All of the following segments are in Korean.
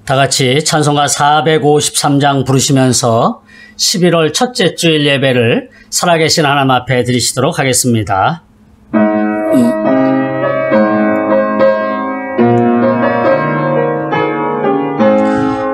다 같이 찬송가 453장 부르시면서 11월 첫째 주일 예배를 살아계신 하나님 앞에 드리시도록 하겠습니다.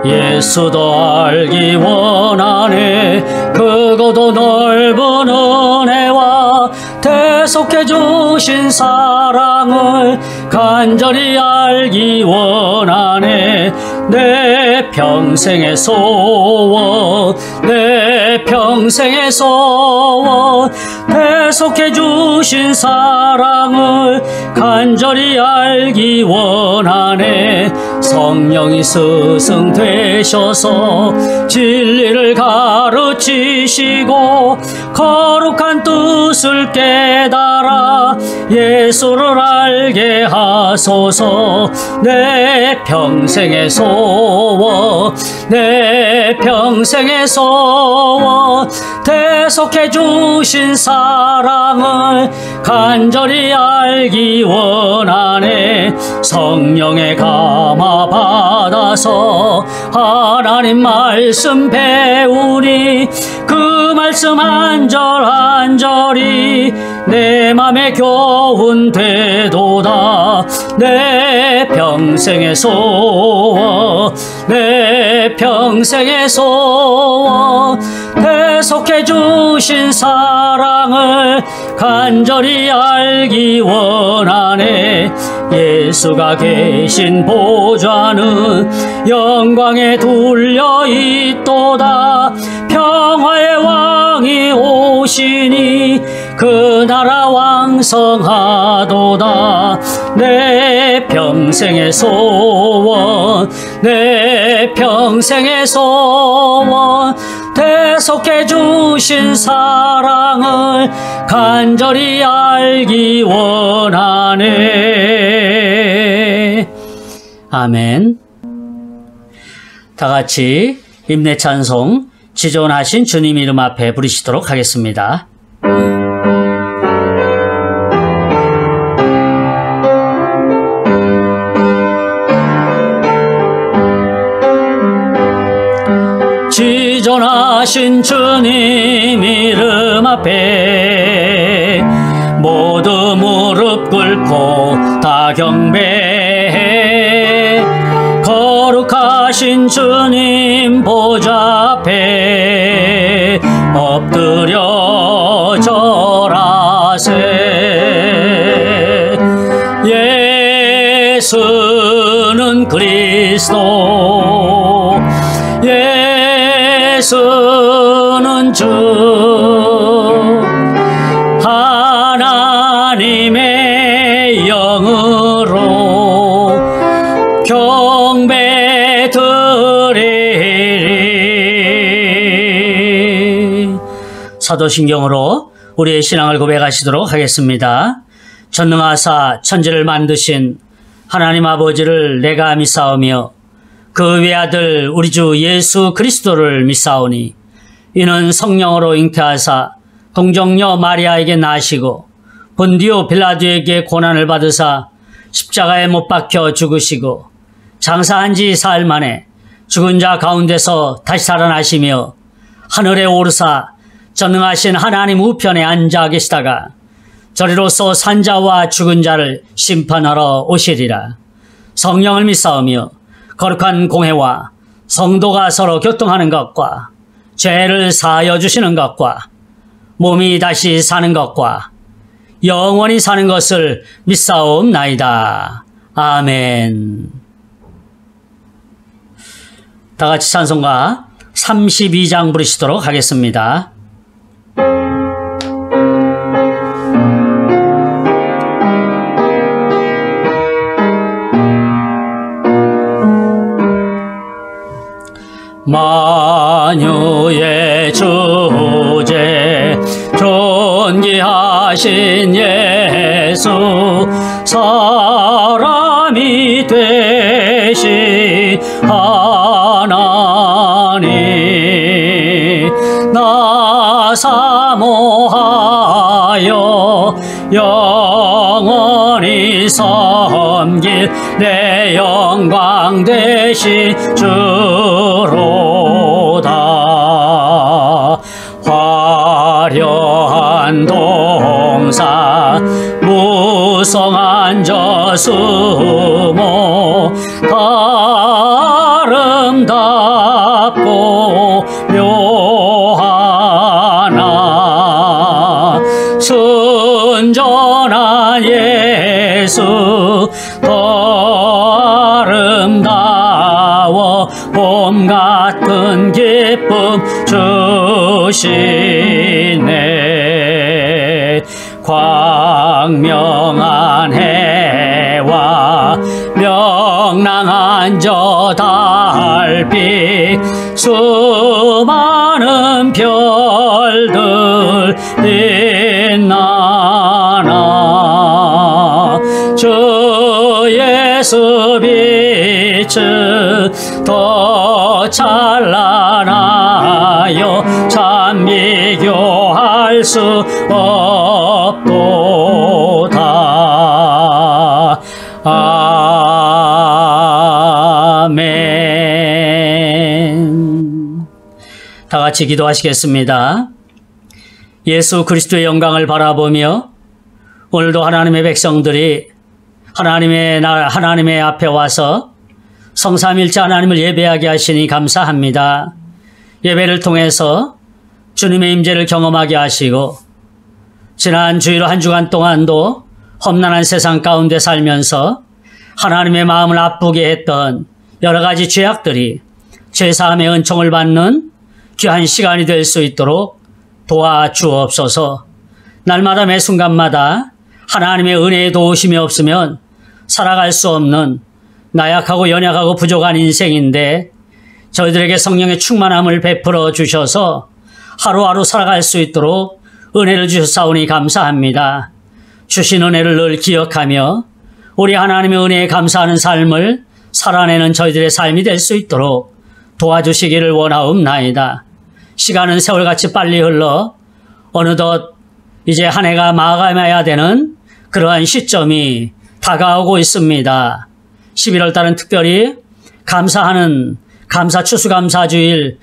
예수도 알기 원하네. 크고도 넓은 은혜와 대속해 주신 사랑을 간절히 알기 원하네. 내 평생의 소원, 내 평생의 소원, 대속해 주신 사랑을 간절히 알기 원하네. 성령이 스승 되셔서 진리를 가르치시고 거룩한 뜻을 깨달아 예수를 알게 하소서. 내 평생의 소원, 내 평생의 소원, 대속해 주신 사랑을 간절히 알기 원하네. 성령의 감화 받아서 하나님 말씀 배우니 그 말씀 한 절 한 절이 내 맘에 교훈 되도다. 내 평생의 소원, 내 평생의 소원, 대속해 주신 사랑을 간절히 알기 원하네. 예수가 계신 보좌는 영광에 둘려 있도다. 평화의 왕이 오시니 그 나라 왕성하도다. 내 평생의 소원, 내 평생의 소원, 대속해 주신 사랑을 간절히 알기 원하네. 아멘. 다 같이 임내 찬송 지존하신 주님 이름 앞에 부르시도록 하겠습니다. 지존하신 주님 이름 앞에 모두 무릎 꿇고 다 경배해. 거룩하신 주님 보좌 앞에 엎드려 절하세. 예수는 그리스도, 예수는 주, 하나님의 영으로 경배 드리리. 사도신경으로 우리의 신앙을 고백하시도록 하겠습니다. 전능하사 천지를 만드신 하나님 아버지를 내가 믿사오며 그 외아들 우리 주 예수 그리스도를 믿사오니 이는 성령으로 잉태하사 동정녀 마리아에게 나시고 본디오 빌라도에게 고난을 받으사 십자가에 못 박혀 죽으시고 장사한 지 사흘 만에 죽은 자 가운데서 다시 살아나시며 하늘에 오르사 전능하신 하나님 우편에 앉아 계시다가 저리로서 산자와 죽은 자를 심판하러 오시리라. 성령을 믿사오며 거룩한 공회와 성도가 서로 교통하는 것과 죄를 사하여 주시는 것과 몸이 다시 사는 것과 영원히 사는 것을 믿사옵나이다. 아멘. 다 같이 찬송가 32장 부르시도록 하겠습니다. 만유의 주제 존귀하신 예수 사람이 되신 하나님 나 사모하여 영원히 온전히 섬길 내 영광 되신 주로다. 화려한 동산 무성한 저수모 아름답고 묘하나 순전한 예수 더 아름다워 봄 같은 기쁨 주시네. 광명한 해와 명랑한 저 달빛 수많은 별들 빛나나 주 예수 빛은 더 찬란하여 참 비교할 수 없도다. 아멘. 다 같이 기도하시겠습니다. 예수 그리스도의 영광을 바라보며 오늘도 하나님의 백성들이 하나님의 앞에 와서 성삼일체 하나님을 예배하게 하시니 감사합니다. 예배를 통해서 주님의 임재를 경험하게 하시고 지난 주일 한 주간 동안도 험난한 세상 가운데 살면서 하나님의 마음을 아프게 했던 여러 가지 죄악들이 죄사함의 은총을 받는 귀한 시간이 될 수 있도록 도와주옵소서. 날마다 매 순간마다 하나님의 은혜의 도우심이 없으면 살아갈 수 없는 나약하고 연약하고 부족한 인생인데 저희들에게 성령의 충만함을 베풀어 주셔서 하루하루 살아갈 수 있도록 은혜를 주셨사오니 감사합니다. 주신 은혜를 늘 기억하며 우리 하나님의 은혜에 감사하는 삶을 살아내는 저희들의 삶이 될 수 있도록 도와주시기를 원하옵나이다. 시간은 세월같이 빨리 흘러 어느덧 이제 한 해가 마감해야 되는 그러한 시점이 다가오고 있습니다. 11월 달은 특별히 추수감사주일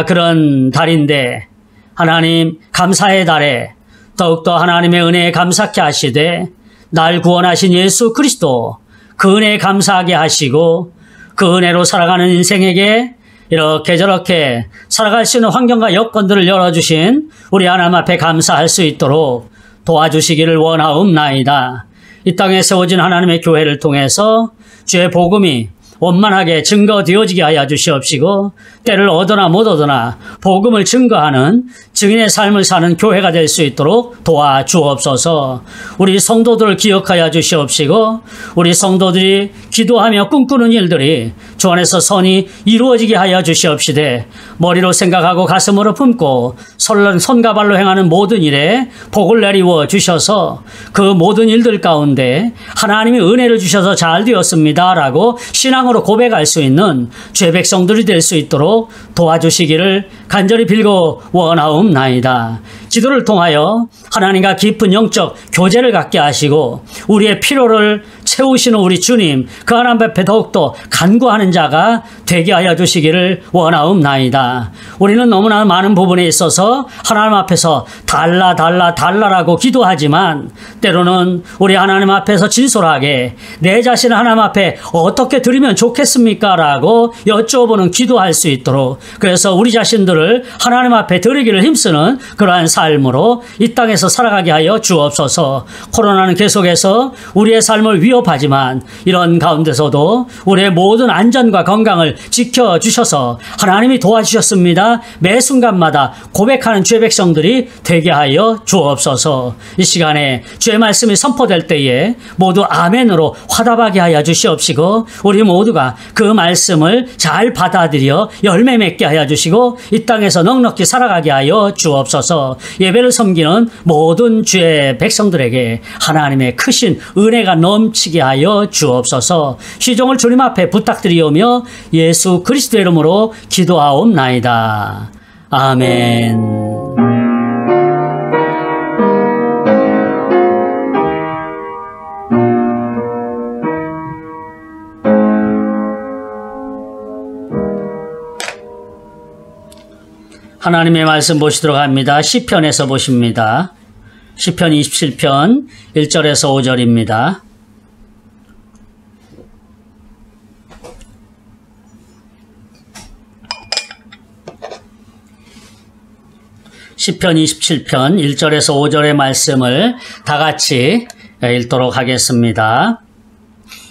그런 달인데 하나님 감사의 달에 더욱더 하나님의 은혜에 감사케 하시되 날 구원하신 예수 그리스도 그 은혜에 감사하게 하시고 그 은혜로 살아가는 인생에게 이렇게 저렇게 살아갈 수 있는 환경과 여건들을 열어주신 우리 하나님 앞에 감사할 수 있도록 도와주시기를 원하옵나이다. 이 땅에 세워진 하나님의 교회를 통해서 주의 복음이 원만하게 증거되어지게 하여 주시옵시고 때를 얻으나 못 얻으나 복음을 증거하는 증인의 삶을 사는 교회가 될 수 있도록 도와주옵소서. 우리 성도들을 기억하여 주시옵시고 우리 성도들이 기도하며 꿈꾸는 일들이 주 안에서 선이 이루어지게 하여 주시옵시되 머리로 생각하고 가슴으로 품고 손과 발로 행하는 모든 일에 복을 내리워 주셔서 그 모든 일들 가운데 하나님이 은혜를 주셔서 잘 되었습니다라고 신앙으로 고백할 수 있는 죄 백성들이 될 수 있도록 도와주시기를 간절히 빌고 원하옵나이다. 기도를 통하여 하나님과 깊은 영적 교제를 갖게 하시고 우리의 필요를 채우시는 우리 주님 그 하나님 앞에 더욱더 간구하는 자가 되게 하여 주시기를 원하옵나이다. 우리는 너무나 많은 부분에 있어서 하나님 앞에서 달라라고 기도하지만 때로는 우리 하나님 앞에서 진솔하게 내 자신을 하나님 앞에 어떻게 드리면 좋겠습니까? 라고 여쭤보는 기도할 수 있도록 그래서 우리 자신들을 하나님 앞에 드리기를 힘쓰는 그러한 삶으로 이 땅에서 살아가게 하여 주옵소서. 코로나는 계속해서 우리의 삶을 위협하지만 이런 가운데서도 우리의 모든 안전과 건강을 지켜주셔서 하나님이 도와주셨습니다. 매 순간마다 고백하는 죄 백성들이 되게 하여 주옵소서. 이 시간에 주의 말씀이 선포될 때에 모두 아멘으로 화답하게 하여 주시옵시고 우리 모두가 그 말씀을 잘 받아들여 열매 맺게 하여 주시고 이 땅에서 넉넉히 살아가게 하여 주옵소서. 예배를 섬기는 모든 주의 백성들에게 하나님의 크신 은혜가 넘치게 하여 주옵소서. 시종을 주님 앞에 부탁드리오며 예수 그리스도의 이름으로 기도하옵나이다. 아멘. 하나님의 말씀 보시도록 합니다. 시편에서 보십니다. 시편 27편 1절에서 5절입니다. 시편 27편 1절에서 5절의 말씀을 다 같이 읽도록 하겠습니다.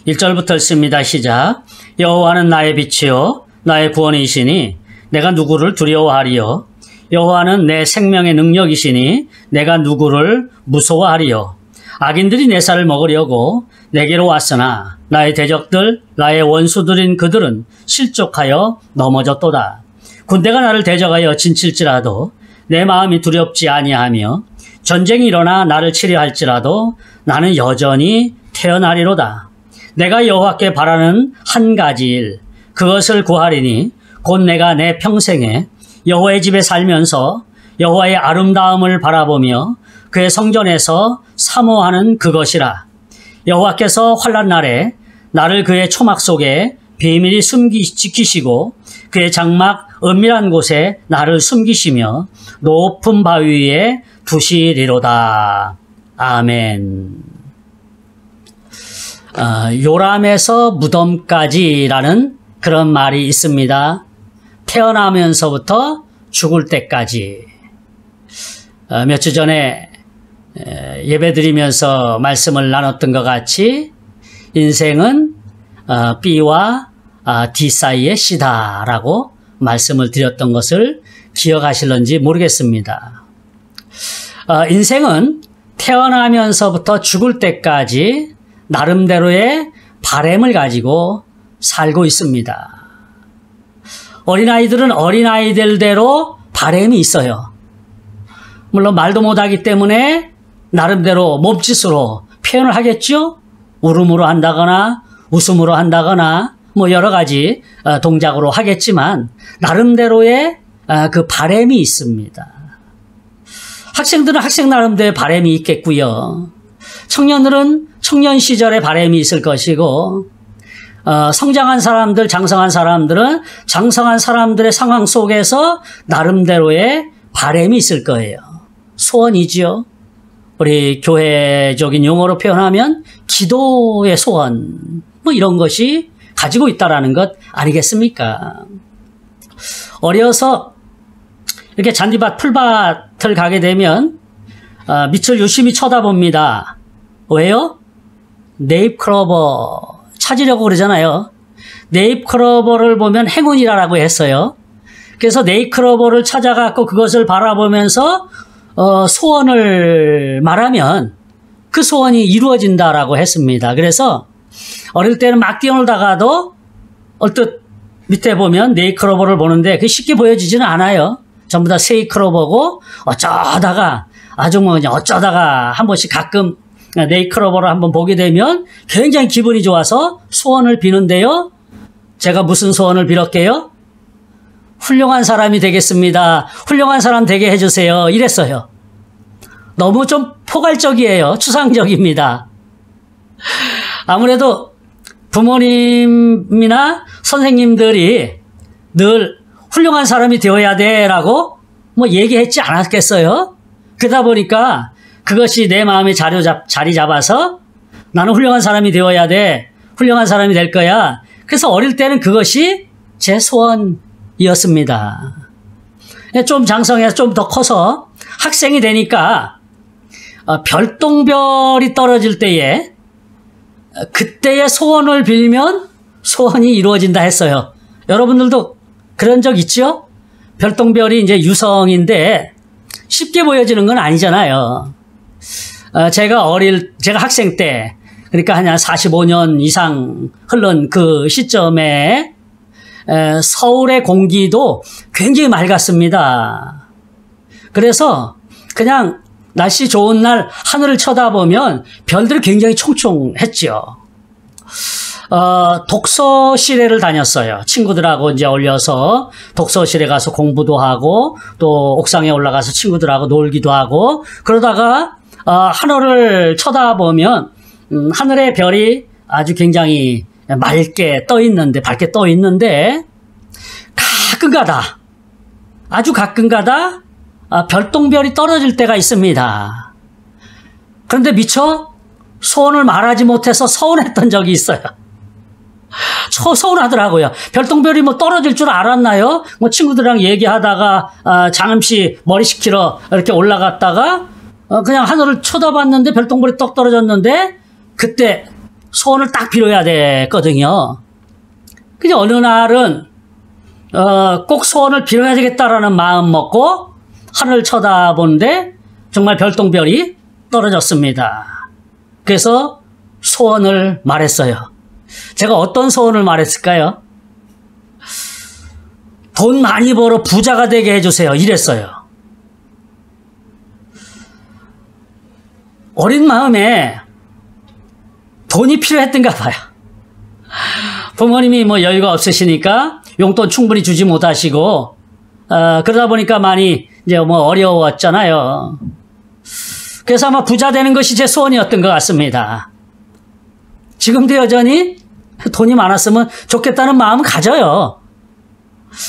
1절부터 읽습니다. 시작. 여호와는 나의 빛이요 나의 구원이시니 내가 누구를 두려워하리요. 여호와는 내 생명의 능력이시니 내가 누구를 무서워하리요. 악인들이 내 살을 먹으려고 내게로 왔으나 나의 대적들 나의 원수들인 그들은 실족하여 넘어졌도다. 군대가 나를 대적하여 진칠지라도 내 마음이 두렵지 아니하며 전쟁이 일어나 나를 치려 할지라도 나는 여전히 태어나리로다. 내가 여호와께 바라는 한 가지 일 그것을 구하리니 곧 내가 내 평생에 여호와의 집에 살면서 여호와의 아름다움을 바라보며 그의 성전에서 사모하는 그것이라. 여호와께서 환난 날에 나를 그의 초막 속에 비밀히 지키시고 그의 장막 은밀한 곳에 나를 숨기시며 높은 바위 위에 두시리로다. 아멘. 요람에서 무덤까지라는 그런 말이 있습니다. 태어나면서부터 죽을 때까지. 몇 주 전에 예배드리면서 말씀을 나눴던 것 같이 인생은 B와 D 사이의 C다라고 말씀을 드렸던 것을 기억하실런지 모르겠습니다. 인생은 태어나면서부터 죽을 때까지 나름대로의 바램을 가지고 살고 있습니다. 어린아이들은 어린아이들대로 바램이 있어요. 물론 말도 못하기 때문에 나름대로 몸짓으로 표현을 하겠죠. 울음으로 한다거나 웃음으로 한다거나 뭐 여러 가지 동작으로 하겠지만 나름대로의 그 바램이 있습니다. 학생들은 학생 나름대로의 바램이 있겠고요. 청년들은 청년 시절의 바램이 있을 것이고 성장한 사람들, 장성한 사람들은 장성한 사람들의 상황 속에서 나름대로의 바램이 있을 거예요. 소원이지요. 우리 교회적인 용어로 표현하면 기도의 소원 뭐 이런 것이 가지고 있다라는 것 아니겠습니까? 어려서 이렇게 잔디밭, 풀밭을 가게 되면 밑을 유심히 쳐다봅니다. 왜요? 네잎클로버 찾으려고 그러잖아요. 네잎클로버를 보면 행운이라고 했어요. 그래서 네잎클로버를 찾아갖고 그것을 바라보면서 소원을 말하면 그 소원이 이루어진다라고 했습니다. 그래서 어릴 때는 막 뛰어놀다가도 얼뜻 밑에 보면 네잎클로버를 보는데 그게 쉽게 보여지지는 않아요. 전부 다 세잎클로버고 어쩌다가 아주 뭐 그냥 어쩌다가 한 번씩 가끔 네잎클로버를 한번 보게 되면 굉장히 기분이 좋아서 소원을 비는데요. 제가 무슨 소원을 빌었게요? 훌륭한 사람이 되겠습니다. 훌륭한 사람 되게 해주세요. 이랬어요. 너무 좀 포괄적이에요. 추상적입니다. 아무래도 부모님이나 선생님들이 늘 훌륭한 사람이 되어야 돼라고 뭐 얘기했지 않았겠어요? 그러다 보니까 그것이 내 마음에 자리 잡아서 나는 훌륭한 사람이 되어야 돼. 훌륭한 사람이 될 거야. 그래서 어릴 때는 그것이 제 소원이었습니다. 좀 장성해서 좀 더 커서 학생이 되니까 별똥별이 떨어질 때에 그때의 소원을 빌면 소원이 이루어진다 했어요. 여러분들도 그런 적 있죠? 별똥별이 이제 유성인데 쉽게 보여지는 건 아니잖아요. 제가 학생 때, 그러니까 한 45년 이상 흐른 그 시점에 서울의 공기도 굉장히 맑았습니다. 그래서 그냥 날씨 좋은 날 하늘을 쳐다보면 별들이 굉장히 총총했죠. 독서실에를 다녔어요. 친구들하고 이제 어울려서 독서실에 가서 공부도 하고 또 옥상에 올라가서 친구들하고 놀기도 하고 그러다가 하늘을 쳐다보면 하늘의 별이 아주 굉장히 맑게 떠 있는데 밝게 떠 있는데 가끔가다 아주 가끔가다 별똥별이 떨어질 때가 있습니다. 그런데 미처 소원을 말하지 못해서 서운했던 적이 있어요. 서운하더라고요. 별똥별이 뭐 떨어질 줄 알았나요? 뭐 친구들이랑 얘기하다가 장음씨 머리 식히러 이렇게 올라갔다가 그냥 하늘을 쳐다봤는데 별똥별이 떡 떨어졌는데 그때 소원을 딱 빌어야 됐거든요. 근데 어느 날은 꼭 소원을 빌어야 되겠다라는 마음 먹고 하늘을 쳐다보는데 정말 별똥별이 떨어졌습니다. 그래서 소원을 말했어요. 제가 어떤 소원을 말했을까요? 돈 많이 벌어 부자가 되게 해주세요. 이랬어요. 어린 마음에 돈이 필요했던가 봐요. 부모님이 뭐 여유가 없으시니까 용돈 충분히 주지 못하시고 그러다 보니까 많이 이제 뭐 어려웠잖아요. 그래서 아마 부자 되는 것이 제 소원이었던 것 같습니다. 지금도 여전히 돈이 많았으면 좋겠다는 마음은 가져요.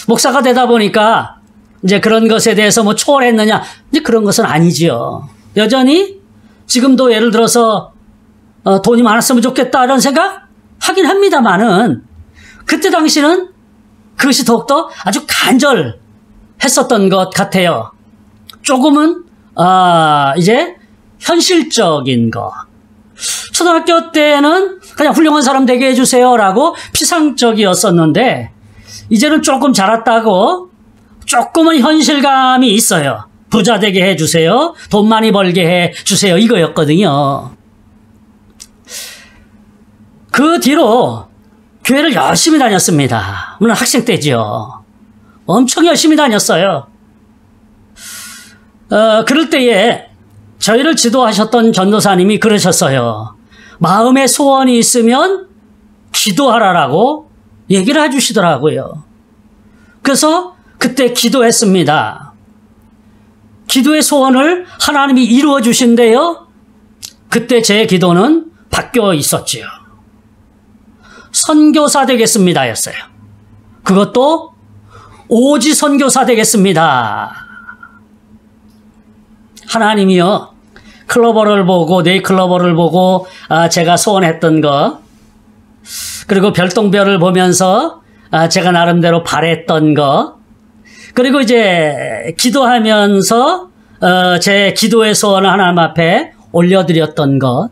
목사가 되다 보니까 이제 그런 것에 대해서 뭐 초월했느냐, 이제 그런 것은 아니지요. 여전히 지금도 예를 들어서 돈이 많았으면 좋겠다 이런 생각 하긴 합니다만은 그때 당시는 그것이 더욱더 아주 간절했었던 것 같아요. 조금은 이제 현실적인 거. 초등학교 때는 그냥 훌륭한 사람 되게 해주세요라고 피상적이었었는데 이제는 조금 자랐다고 조금은 현실감이 있어요. 부자 되게 해주세요. 돈 많이 벌게 해주세요. 이거였거든요. 그 뒤로 교회를 열심히 다녔습니다. 물론 학생 때죠. 엄청 열심히 다녔어요. 그럴 때에 저희를 지도하셨던 전도사님이 그러셨어요. 마음에 소원이 있으면 기도하라라고 얘기를 해주시더라고요. 그래서 그때 기도했습니다. 기도의 소원을 하나님이 이루어 주신대요. 그때 제 기도는 바뀌어 있었지요. 선교사 되겠습니다 였어요. 그것도 오지 선교사 되겠습니다. 하나님이요, 클로버를 보고 네이클로버를 보고 제가 소원했던 거, 그리고 별똥별을 보면서 제가 나름대로 바랬던 거, 그리고 이제 기도하면서 제 기도의 소원을 하나님 앞에 올려드렸던 것,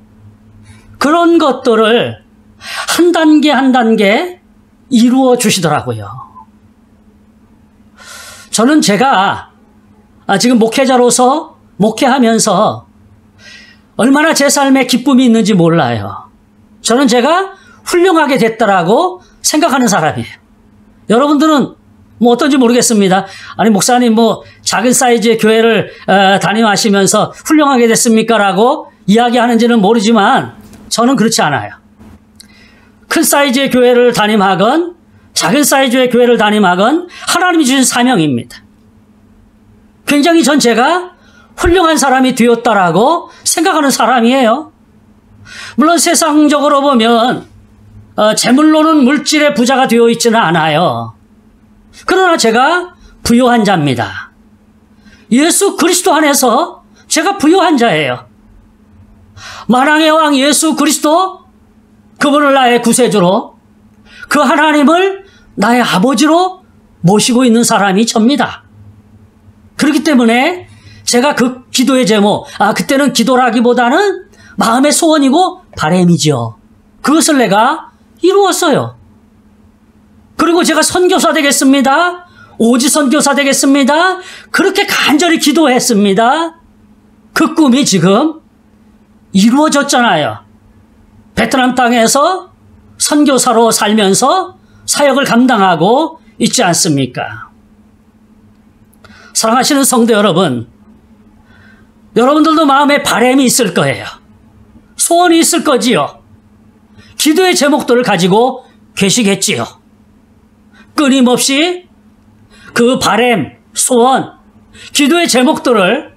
그런 것들을 한 단계 한 단계 이루어 주시더라고요. 저는 제가 지금 목회자로서 목회하면서 얼마나 제 삶에 기쁨이 있는지 몰라요. 저는 제가 훌륭하게 됐다라고 생각하는 사람이에요. 여러분들은 뭐 어떤지 모르겠습니다. 아니 목사님 뭐 작은 사이즈의 교회를 다니면서 훌륭하게 됐습니까? 라고 이야기하는지는 모르지만 저는 그렇지 않아요. 큰 사이즈의 교회를 담임하건 작은 사이즈의 교회를 담임하건 하나님이 주신 사명입니다. 굉장히 제가 훌륭한 사람이 되었다라고 생각하는 사람이에요. 물론 세상적으로 보면 재물로는 물질의 부자가 되어 있지는 않아요. 그러나 제가 부유한 자입니다. 예수 그리스도 안에서 제가 부유한 자예요. 만왕의 왕 예수 그리스도, 그분을 나의 구세주로, 그 하나님을 나의 아버지로 모시고 있는 사람이 접니다. 그렇기 때문에 제가 그 기도의 제목, 그때는 기도라기보다는 마음의 소원이고 바람이죠. 그것을 내가 이루었어요. 그리고 제가 선교사 되겠습니다. 오지 선교사 되겠습니다. 그렇게 간절히 기도했습니다. 그 꿈이 지금 이루어졌잖아요. 베트남 땅에서 선교사로 살면서 사역을 감당하고 있지 않습니까? 사랑하시는 성도 여러분, 여러분들도 마음에 바람이 있을 거예요. 소원이 있을 거지요. 기도의 제목들을 가지고 계시겠지요. 끊임없이 그 바람, 소원, 기도의 제목들을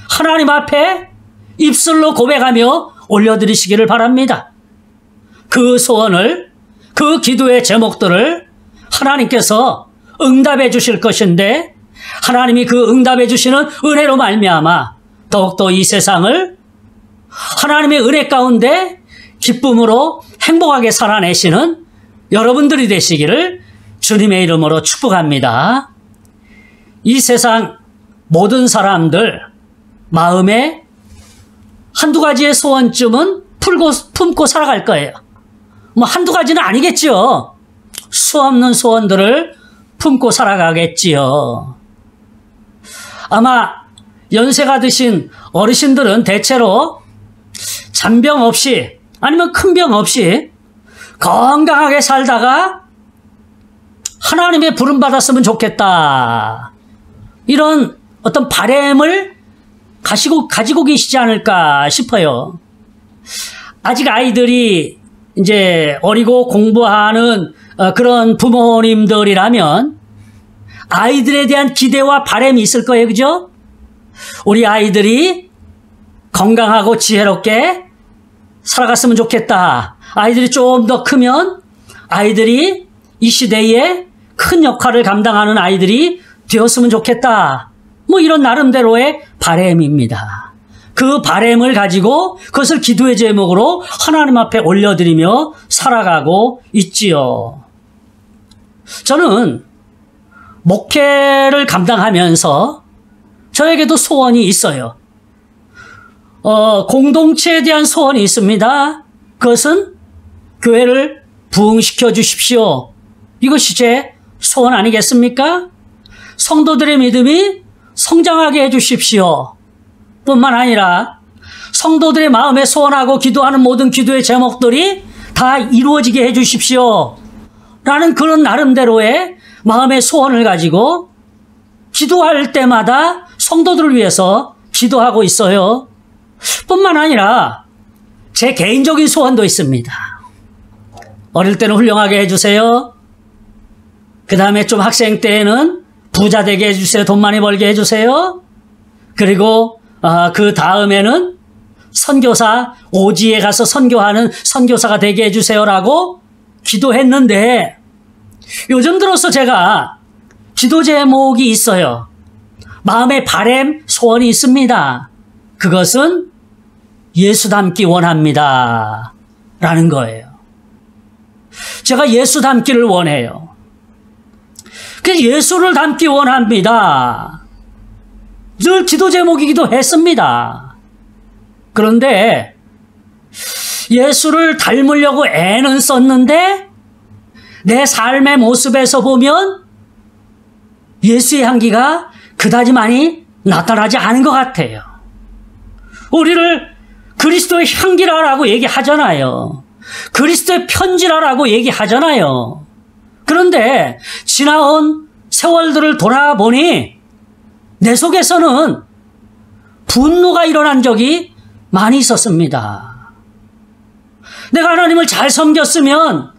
하나님 앞에 입술로 고백하며 올려드리시기를 바랍니다. 그 소원을, 그 기도의 제목들을 하나님께서 응답해 주실 것인데 하나님이 그 응답해 주시는 은혜로 말미암아 더욱더 이 세상을 하나님의 은혜 가운데 기쁨으로 행복하게 살아내시는 여러분들이 되시기를 주님의 이름으로 축복합니다. 이 세상 모든 사람들 마음에 한두 가지의 소원쯤은 품고 살아갈 거예요. 뭐 한두 가지는 아니겠지요. 수없는 소원들을 품고 살아가겠지요. 아마 연세가 드신 어르신들은 대체로 잔병 없이 아니면 큰 병 없이 건강하게 살다가 하나님의 부름 받았으면 좋겠다. 이런 어떤 바램을 가지고 계시지 않을까 싶어요. 아직 아이들이 이제 어리고 공부하는 그런 부모님들이라면 아이들에 대한 기대와 바람이 있을 거예요. 그죠? 우리 아이들이 건강하고 지혜롭게 살아갔으면 좋겠다. 아이들이 좀 더 크면 아이들이 이 시대에 큰 역할을 감당하는 아이들이 되었으면 좋겠다. 뭐 이런 나름대로의 바람입니다. 그 바람을 가지고 그것을 기도의 제목으로 하나님 앞에 올려드리며 살아가고 있지요. 저는 목회를 감당하면서 저에게도 소원이 있어요. 공동체에 대한 소원이 있습니다. 그것은 교회를 부흥시켜 주십시오. 이것이 제 소원 아니겠습니까? 성도들의 믿음이 성장하게 해 주십시오. 뿐만 아니라 성도들의 마음에 소원하고 기도하는 모든 기도의 제목들이 다 이루어지게 해 주십시오. 라는 그런 나름대로의 마음의 소원을 가지고 기도할 때마다 성도들을 위해서 기도하고 있어요. 뿐만 아니라 제 개인적인 소원도 있습니다. 어릴 때는 훌륭하게 해주세요. 그 다음에 좀 학생 때에는 부자 되게 해주세요. 돈 많이 벌게 해주세요. 그리고 그 다음에는 선교사, 오지에 가서 선교하는 선교사가 되게 해주세요라고 기도했는데 요즘 들어서 제가 기도 제목이 있어요. 마음의 바램, 소원이 있습니다. 그것은 예수 닮기 원합니다. 라는 거예요. 제가 예수 닮기를 원해요. 그래서 예수를 닮기 원합니다. 늘 기도 제목이기도 했습니다. 그런데 예수를 닮으려고 애는 썼는데 내 삶의 모습에서 보면 예수의 향기가 그다지 많이 나타나지 않은 것 같아요. 우리를 그리스도의 향기라고 얘기하잖아요. 그리스도의 편지라고 얘기하잖아요. 그런데 지나온 세월들을 돌아보니 내 속에서는 분노가 일어난 적이 많이 있었습니다. 내가 하나님을 잘 섬겼으면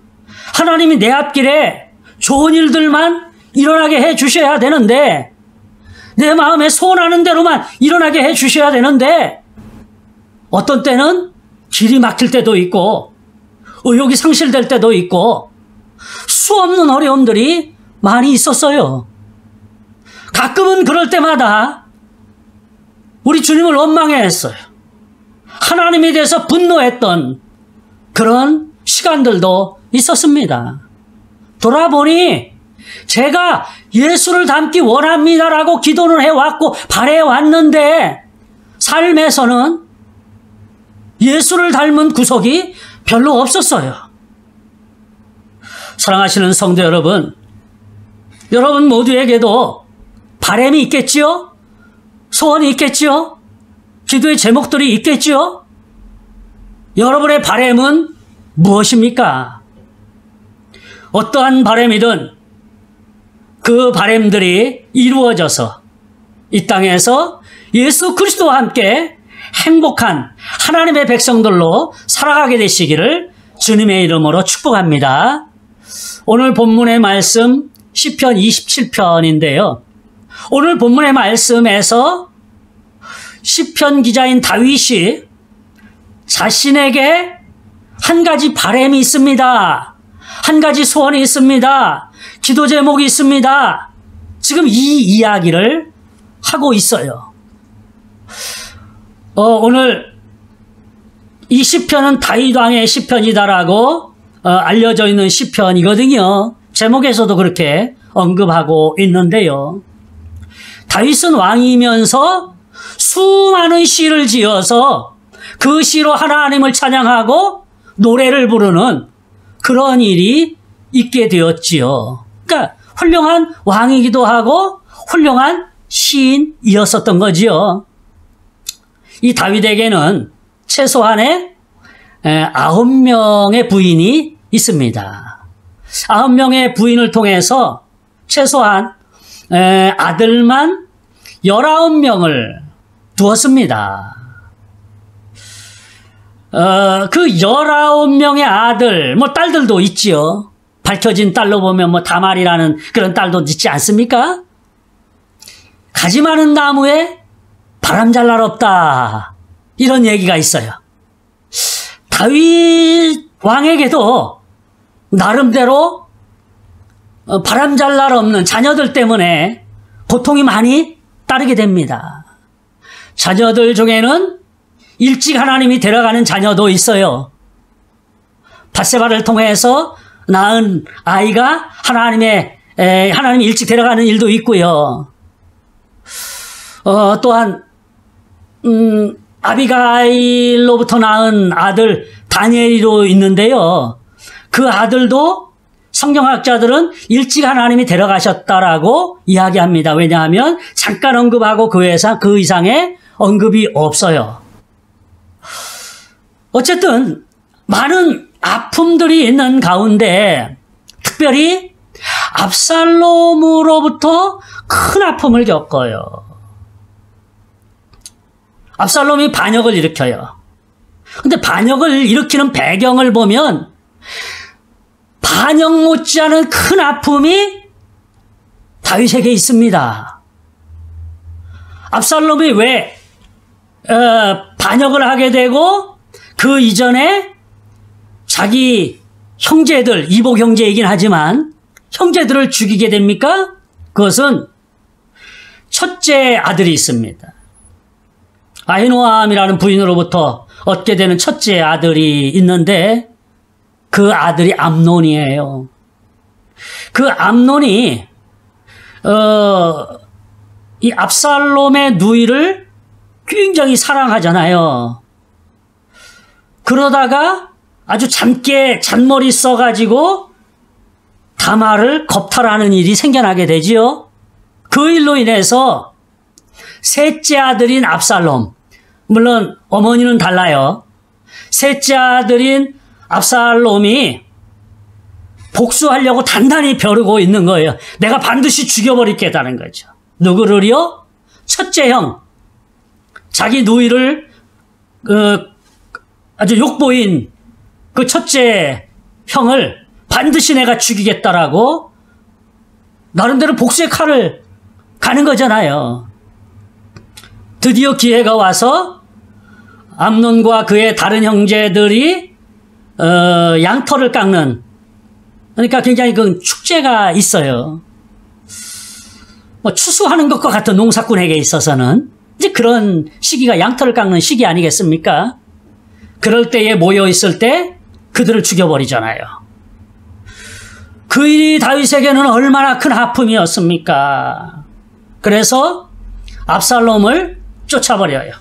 하나님이 내 앞길에 좋은 일들만 일어나게 해 주셔야 되는데 내 마음에 소원하는 대로만 일어나게 해 주셔야 되는데 어떤 때는 길이 막힐 때도 있고 의욕이 상실될 때도 있고 수없는 어려움들이 많이 있었어요. 가끔은 그럴 때마다 우리 주님을 원망했어요. 하나님에 대해서 분노했던 그런 시간들도 있었습니다. 돌아보니 제가 예수를 닮기 원합니다라고 기도를 해왔고 바래왔는데 삶에서는 예수를 닮은 구석이 별로 없었어요. 사랑하시는 성도 여러분, 여러분 모두에게도 바람이 있겠지요? 소원이 있겠지요? 기도의 제목들이 있겠지요? 여러분의 바람은 무엇입니까? 어떠한 바람이든 그 바람들이 이루어져서 이 땅에서 예수 그리스도와 함께 행복한 하나님의 백성들로 살아가게 되시기를 주님의 이름으로 축복합니다. 오늘 본문의 말씀 시편 27편인데요. 오늘 본문의 말씀에서 시편 기자인 다윗이 자신에게 한 가지 바람이 있습니다. 한 가지 소원이 있습니다. 기도 제목이 있습니다. 지금 이 이야기를 하고 있어요. 오늘 이 시편은 다윗 왕의 시편이다라고 알려져 있는 시편이거든요. 제목에서도 그렇게 언급하고 있는데요. 다윗은 왕이면서 수많은 시를 지어서 그 시로 하나님을 찬양하고 노래를 부르는 그런 일이 있게 되었지요. 그러니까 훌륭한 왕이기도 하고 훌륭한 시인이었었던 거지요. 이 다윗에게는 최소한의 9명의 부인이 있습니다. 9명의 부인을 통해서 최소한 아들만 19명을 두었습니다. 그 19명의 아들, 딸들도 있지요. 밝혀진 딸로 보면 다말이라는 그런 딸도 있지 않습니까? 가지 많은 나무에 바람 잘 날 없다. 이런 얘기가 있어요. 다윗 왕에게도 나름대로 바람 잘 날 없는 자녀들 때문에 고통이 많이 따르게 됩니다. 자녀들 중에는 일찍 하나님이 데려가는 자녀도 있어요. 밧세바를 통해서 낳은 아이가 하나님이 일찍 데려가는 일도 있고요. 또한 아비가일로부터 낳은 아들 다니엘이로 있는데요. 그 아들도 성경학자들은 일찍 하나님이 데려가셨다라고 이야기합니다. 왜냐하면 잠깐 언급하고 그 이상의 언급이 없어요. 어쨌든 많은 아픔들이 있는 가운데 특별히 압살롬으로부터 큰 아픔을 겪어요. 압살롬이 반역을 일으켜요. 근데 반역을 일으키는 배경을 보면 반역 못지않은 큰 아픔이 다윗에게 있습니다. 압살롬이 왜 반역을 하게 되고 그 이전에 자기 형제들, 이복 형제이긴 하지만 형제들을 죽이게 됩니까? 그것은 첫째 아들이 있습니다. 아히노암이라는 부인으로부터 얻게 되는 첫째 아들이 있는데 그 아들이 암논이에요. 그 암논이 이 압살롬의 누이를 굉장히 사랑하잖아요. 그러다가 아주 잔머리 써가지고 다말을 겁탈하는 일이 생겨나게 되지요. 그 일로 인해서 셋째 아들인 압살롬, 물론 어머니는 달라요. 셋째 아들인 압살롬이 복수하려고 단단히 벼르고 있는 거예요. 내가 반드시 죽여버리겠다는 거죠. 누구를요? 첫째 형, 자기 누이를 아주 욕보인 그 첫째 형을 반드시 내가 죽이겠다라고 나름대로 복수의 칼을 가는 거잖아요. 드디어 기회가 와서 암논과 그의 다른 형제들이 양털을 깎는, 그러니까 굉장히 그 축제가 있어요. 추수하는 것과 같은 농사꾼에게 있어서는 이제 그런 시기가 양털을 깎는 시기 아니겠습니까? 그럴 때에 모여 있을 때 그들을 죽여버리잖아요. 그 일이 다윗에게는 얼마나 큰 아픔이었습니까? 그래서 압살롬을 쫓아버려요.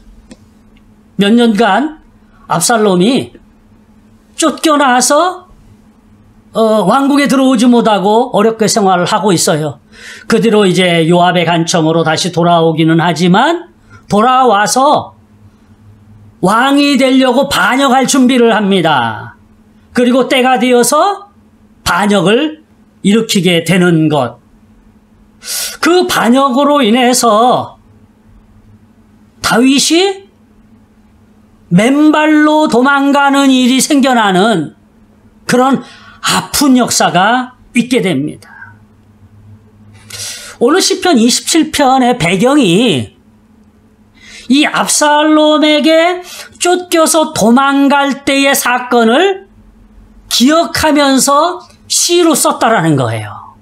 몇 년간 압살롬이 쫓겨나서 왕국에 들어오지 못하고 어렵게 생활을 하고 있어요. 그 뒤로 이제 요압의 간청으로 다시 돌아오기는 하지만 돌아와서 왕이 되려고 반역할 준비를 합니다. 그리고 때가 되어서 반역을 일으키게 되는 것. 그 반역으로 인해서 다윗이 맨발로 도망가는 일이 생겨나는 그런 아픈 역사가 있게 됩니다. 오늘 시편 27편의 배경이 이 압살롬에게 쫓겨서 도망갈 때의 사건을 기억하면서 시로 썼다라는 거예요.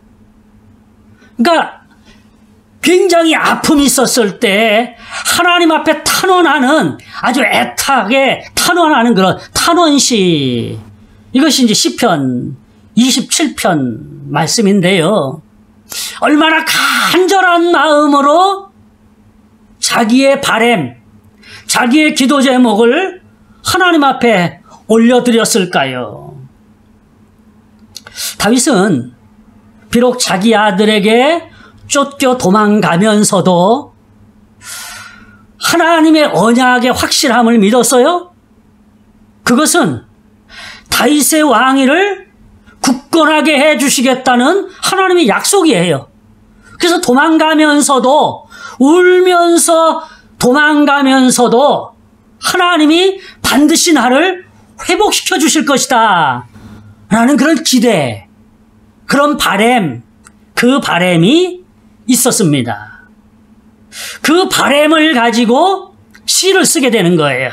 그러니까 굉장히 아픔이 있었을 때 하나님 앞에 탄원하는, 아주 애타게 탄원하는 그런 탄원시, 이것이 이제 시편 27편 말씀인데요. 얼마나 간절한 마음으로 자기의 바램, 자기의 기도 제목을 하나님 앞에 올려드렸을까요? 다윗은 비록 자기 아들에게 쫓겨 도망가면서도 하나님의 언약의 확실함을 믿었어요. 그것은 다윗의 왕위를 굳건하게 해주시겠다는 하나님의 약속이에요. 그래서 도망가면서도, 울면서 도망가면서도 하나님이 반드시 나를 회복시켜 주실 것이다 라는 그런 기대, 그런 바램, 그 바램이 있었습니다. 그 바램을 가지고 시를 쓰게 되는 거예요.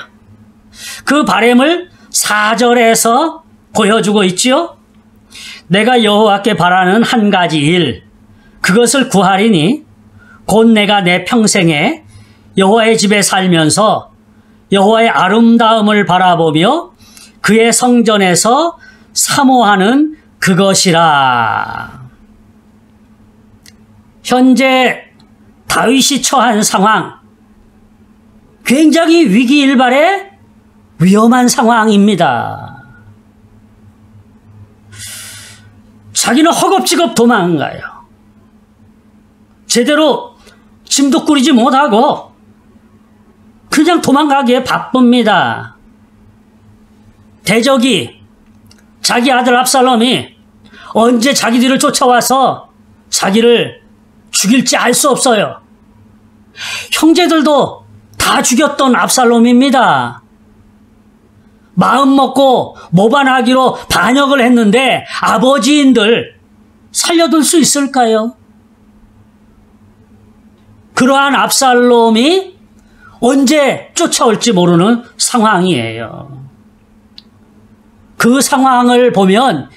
그 바램을 4절에서 보여주고 있지요. 내가 여호와께 바라는 한 가지 일, 그것을 구하리니 곧 내가 내 평생에 여호와의 집에 살면서 여호와의 아름다움을 바라보며 그의 성전에서 사모하는 그것이라. 현재 다윗이 처한 상황, 굉장히 위기일발의 위험한 상황입니다. 자기는 허겁지겁 도망가요. 제대로 짐도 꾸리지 못하고 그냥 도망가기에 바쁩니다. 대적이, 자기 아들 압살롬이 언제 자기 뒤를 쫓아와서 자기를 죽일지 알 수 없어요. 형제들도 다 죽였던 압살롬입니다. 마음 먹고 모반하기로 반역을 했는데 아버지인들 살려둘 수 있을까요? 그러한 압살롬이 언제 쫓아올지 모르는 상황이에요. 그 상황을 보면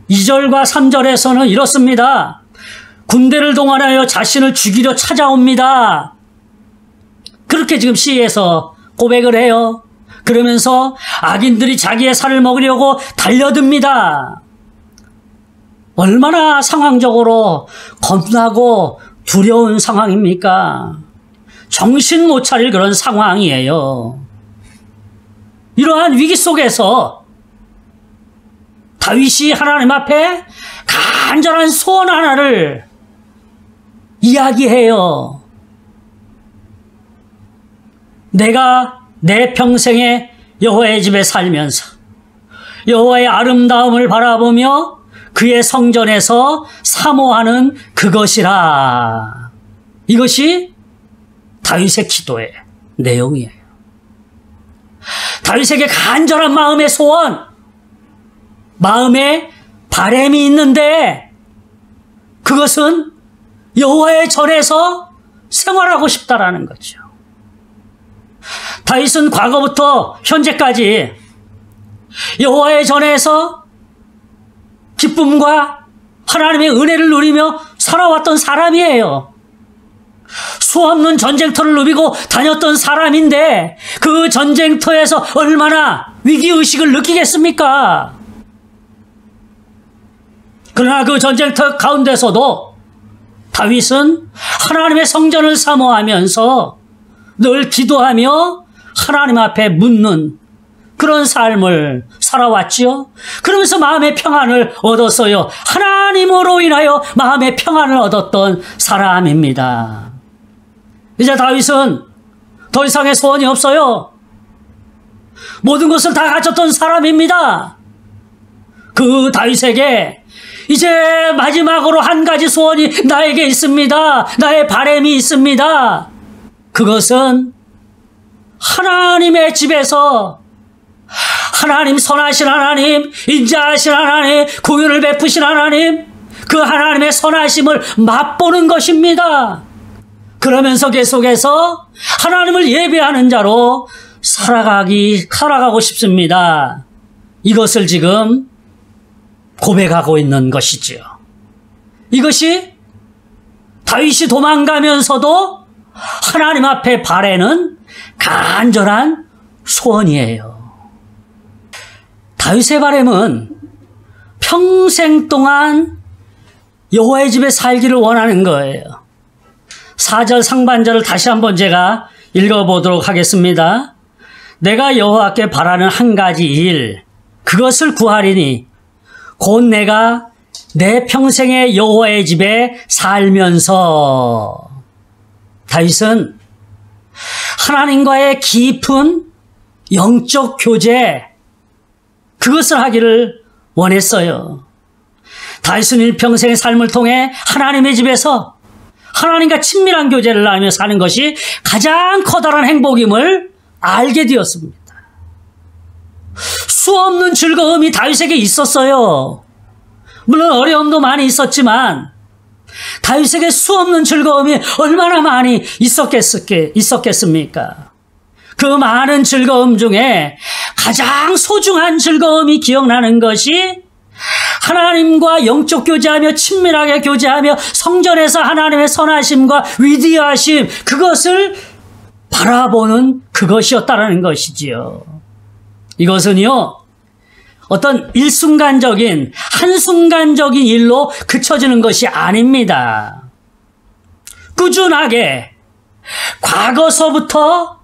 2절과 3절에서는 이렇습니다. 군대를 동원하여 자신을 죽이려 찾아옵니다. 그렇게 지금 시에서 고백을 해요. 그러면서 악인들이 자기의 살을 먹으려고 달려듭니다. 얼마나 상황적으로 겁나고 두려운 상황입니까? 정신 못 차릴 그런 상황이에요. 이러한 위기 속에서 다윗이 하나님 앞에 간절한 소원 하나를 이야기해요. 내가 내 평생에 여호와의 집에 살면서 여호와의 아름다움을 바라보며 그의 성전에서 사모하는 그것이라. 이것이 다윗의 기도의 내용이에요. 다윗에게 간절한 마음의 소원, 마음에 바램이 있는데 그것은 여호와의 전에서 생활하고 싶다라는 거죠. 다윗은 과거부터 현재까지 여호와의 전에서 기쁨과 하나님의 은혜를 누리며 살아왔던 사람이에요. 수없는 전쟁터를 누비고 다녔던 사람인데 그 전쟁터에서 얼마나 위기의식을 느끼겠습니까? 그러나 그 전쟁터 가운데서도 다윗은 하나님의 성전을 사모하면서 늘 기도하며 하나님 앞에 묻는 그런 삶을 살아왔지요. 그러면서 마음의 평안을 얻었어요. 하나님으로 인하여 마음의 평안을 얻었던 사람입니다. 이제 다윗은 더 이상의 소원이 없어요. 모든 것을 다 가졌던 사람입니다. 그 다윗에게 이제 마지막으로 한 가지 소원이 나에게 있습니다. 나의 바람이 있습니다. 그것은 하나님의 집에서 하나님, 선하신 하나님, 인자하신 하나님, 공의를 베푸신 하나님, 그 하나님의 선하심을 맛보는 것입니다. 그러면서 계속해서 하나님을 예배하는 자로 살아가고 싶습니다. 이것을 지금 고백하고 있는 것이지요. 이것이 다윗이 도망가면서도 하나님 앞에 바라는 간절한 소원이에요. 다윗의 바람은 평생 동안 여호와의 집에 살기를 원하는 거예요. 4절 상반절을 다시 한번 제가 읽어보도록 하겠습니다. 내가 여호와께 바라는 한 가지 일, 그것을 구하리니 곧 내가 내 평생의 여호와의 집에 살면서. 다윗은 하나님과의 깊은 영적 교제, 그것을 하기를 원했어요. 다윗은 일평생의 삶을 통해 하나님의 집에서 하나님과 친밀한 교제를 나누며 사는 것이 가장 커다란 행복임을 알게 되었습니다. 수없는 즐거움이 다윗에게 있었어요. 물론 어려움도 많이 있었지만 다윗에게 수없는 즐거움이 얼마나 많이 있었겠습니까? 그 많은 즐거움 중에 가장 소중한 즐거움이 기억나는 것이 하나님과 영적 교제하며 친밀하게 교제하며 성전에서 하나님의 선하심과 위대하심, 그것을 바라보는 그것이었다는 것이지요. 이것은요, 어떤 일순간적인, 한순간적인 일로 그쳐지는 것이 아닙니다. 꾸준하게 과거서부터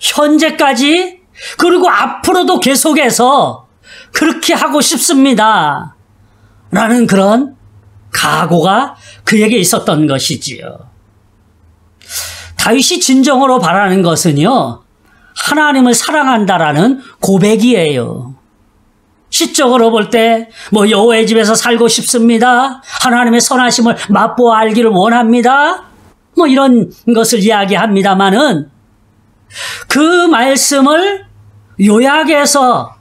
현재까지, 그리고 앞으로도 계속해서 그렇게 하고 싶습니다. 라는 그런 각오가 그에게 있었던 것이지요. 다윗이 진정으로 바라는 것은요, 하나님을 사랑한다라는 고백이에요. 시적으로 볼 때 여호와의 집에서 살고 싶습니다. 하나님의 선하심을 맛보아 알기를 원합니다. 이런 것을 이야기합니다마는 그 말씀을 요약해서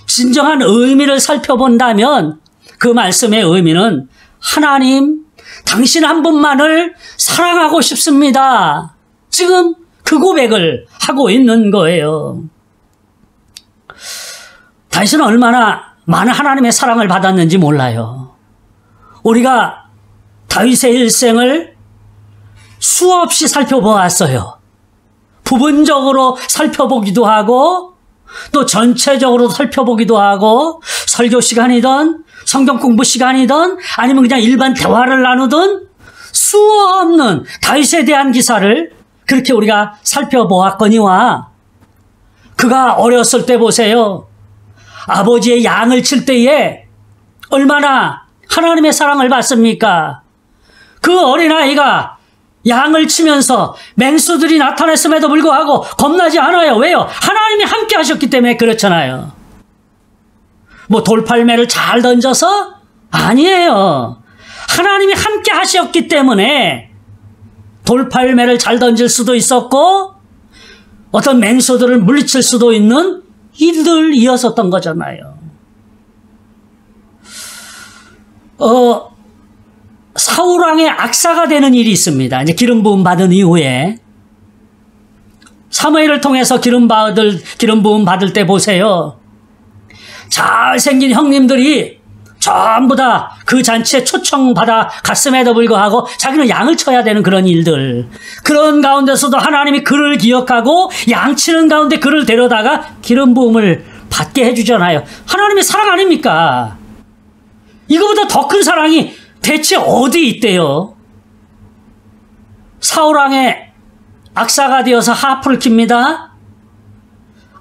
진정한 의미를 살펴본다면 그 말씀의 의미는 하나님, 당신 한 분만을 사랑하고 싶습니다. 지금 그 고백을 하고 있는 거예요. 다윗은 얼마나 많은 하나님의 사랑을 받았는지 몰라요. 우리가 다윗의 일생을 수없이 살펴보았어요. 부분적으로 살펴보기도 하고 또 전체적으로 살펴보기도 하고, 설교 시간이든 성경 공부 시간이든 아니면 그냥 일반 대화를 나누든 수없는 다윗에 대한 기사를 그렇게 우리가 살펴보았거니와, 그가 어렸을 때 보세요. 아버지의 양을 칠 때에 얼마나 하나님의 사랑을 받습니까? 그 어린아이가 양을 치면서 맹수들이 나타났음에도 불구하고 겁나지 않아요. 왜요? 하나님이 함께 하셨기 때문에 그렇잖아요. 돌팔매를 잘 던져서? 아니에요. 하나님이 함께 하셨기 때문에 돌팔매를 잘 던질 수도 있었고 어떤 맹수들을 물리칠 수도 있는 일들이었었던 거잖아요. 사울왕의 악사가 되는 일이 있습니다. 이제 기름 부음 받은 이후에 사무엘을 통해서 기름 부음 받을 때 보세요. 잘생긴 형님들이 전부 다 그 잔치에 초청받아 갔음에도 불구하고 자기는 양을 쳐야 되는 그런 일들, 그런 가운데서도 하나님이 그를 기억하고 양치는 가운데 그를 데려다가 기름 부음을 받게 해주잖아요. 하나님의 사랑 아닙니까? 이거보다 더 큰 사랑이 대체 어디 있대요? 사울왕의 악사가 되어서 하프를 킵니다.